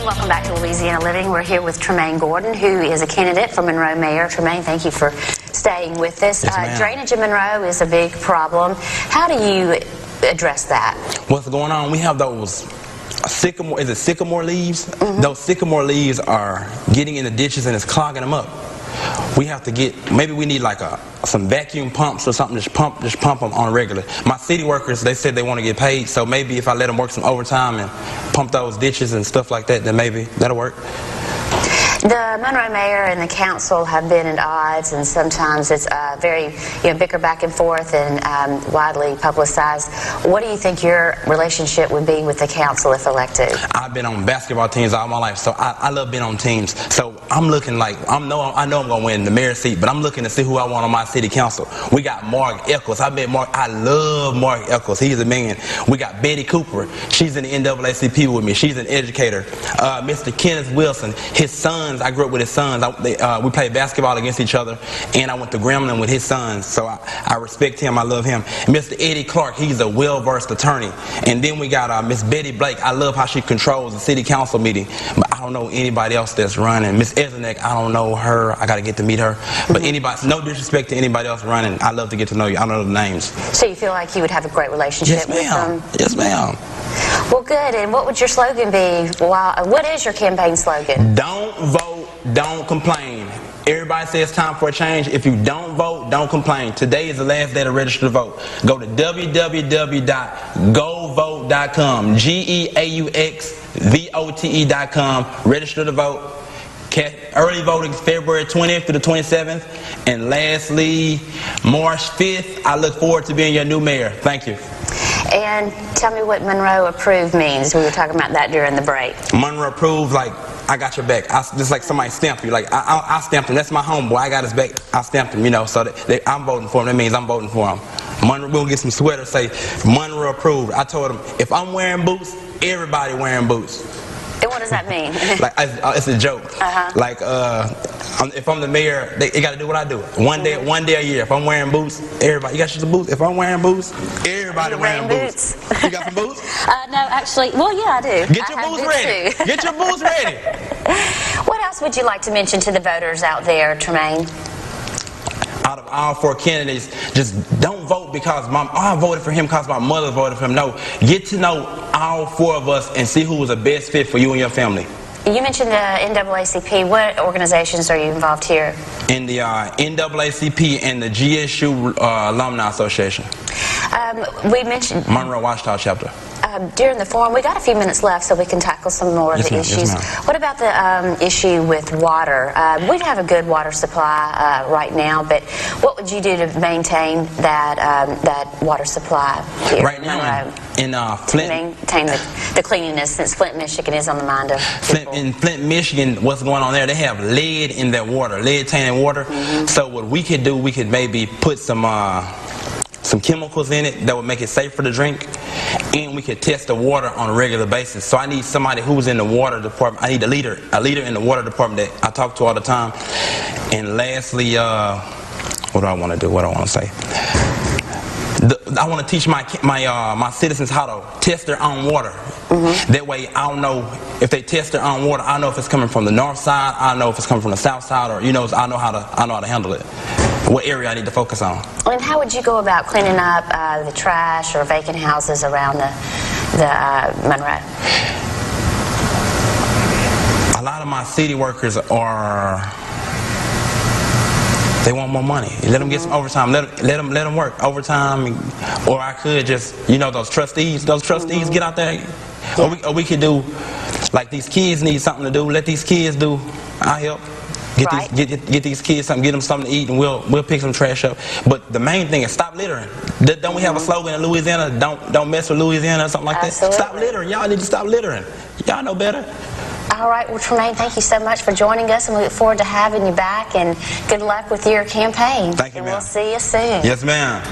And welcome back to Louisiana Living. We're here with Tremaine Gordon, who is a candidate for Monroe Mayor. Tremaine, thank you for staying with us. Yes, drainage in Monroe is a big problem. How do you address that? What's going on? We have those sycamore, is it sycamore leaves? Those sycamore leaves are getting in the ditches and it's clogging them up. We have to get, maybe we need like some vacuum pumps or something, just pump them on regular. My city workers, they said they want to get paid, so maybe if I let them work some overtime and pump those ditches and stuff like that, then maybe that'll work. The Monroe Mayor and the council have been at odds, and sometimes it's very, bicker back and forth and widely publicized. What do you think your relationship would be with the council if elected? I've been on basketball teams all my life, so I love being on teams. So I'm looking like, I know I'm going to win the mayor's seat, but I'm looking to see who I want on my city council. We got Mark Eccles. I love Mark Eccles. He's a man. We got Betty Cooper. She's in the NAACP with me. She's an educator. Mr. Kenneth Wilson, his sons, I grew up with his sons. We played basketball against each other, and I went to Gremlin with his sons, so I respect him. I love him. Mr. Eddie Clark, he's a well-versed attorney. And then we got Miss Betty Blake. I love how she controls the city council meeting, but I don't know anybody else that's running. Miss Ezenek, I don't know her. I got to get to meet her. But anybody, no disrespect to anybody else running. I love to get to know you. I don't know the names. So you feel like you would have a great relationship with them? Yes, ma'am. Well, good. And what would your slogan be? What is your campaign slogan? Don't vote, don't complain. Everybody says it's time for a change. If you don't vote, don't complain. Today is the last day to register to vote. Go to www.govote.com. GEAUXVOTE.com. Register to vote. Early voting February 20th to the 27th. And lastly, March 5th, I look forward to being your new mayor. Thank you. And tell me what Monroe approved means. We were talking about that during the break. Monroe approved, like, I got your back. Just like somebody stamped you. Like, I stamped him. That's my homeboy. I got his back. I stamped him, so I'm voting for him. That means I'm voting for him. Monroe, we'll get some sweaters say, Monroe approved. I told him, if I'm wearing boots, everybody wearing boots. And what does that mean? Like, it's a joke. Like, if I'm the mayor, they got to do what I do. One day a year. If I'm wearing boots, everybody. You got some boots? If I'm wearing boots, everybody wearing boots. You got some boots? No, actually, well, yeah, I do. Get your boots ready. Get your boots ready. What else would you like to mention to the voters out there, Tremaine? Out of all four candidates, just don't vote because I voted for him because my mother voted for him. No, get to know all four of us and see who was the best fit for you and your family. You mentioned the NAACP. What organizations are you involved here? In the NAACP and the GSU Alumni Association. We mentioned Monroe Washita chapter. During the forum, we got a few minutes left so we can tackle some more of the issues. What about the issue with water? We have a good water supply right now, but what would you do to maintain that water supply here right now in Flint? To maintain the cleanliness, since Flint, Michigan is on the mind of people. In Flint, Michigan, what's going on there? They have lead in their water, lead-tainted water. So what we could do, we could maybe put some chemicals in it that would make it safer to drink, and we could test the water on a regular basis. So I need somebody who's in the water department. I need a leader in the water department that I talk to all the time. And lastly, what do I want to do? What do I want to say? I want to teach my citizens how to test their own water. That way, I'll know if they test their own water. I know if it's coming from the north side. I know if it's coming from the south side, or I know how to handle it. What area I need to focus on. And how would you go about cleaning up the trash or vacant houses around the Monroe? A lot of my city workers they want more money. Let them get some overtime. Let them work overtime, or I could just, those trustees get out there. Or we could do, like, these kids need something to do. Let these kids do. I'll help. Get these kids something, get them something to eat, and we'll pick some trash up. But the main thing is stop littering. Don't we have a slogan in Louisiana? Don't mess with Louisiana or something like that. Stop littering. Y'all need to stop littering. Y'all know better. All right, well, Tremaine, thank you so much for joining us, and we look forward to having you back, and good luck with your campaign. Thank you, and ma'am. We'll see you soon. Yes, ma'am.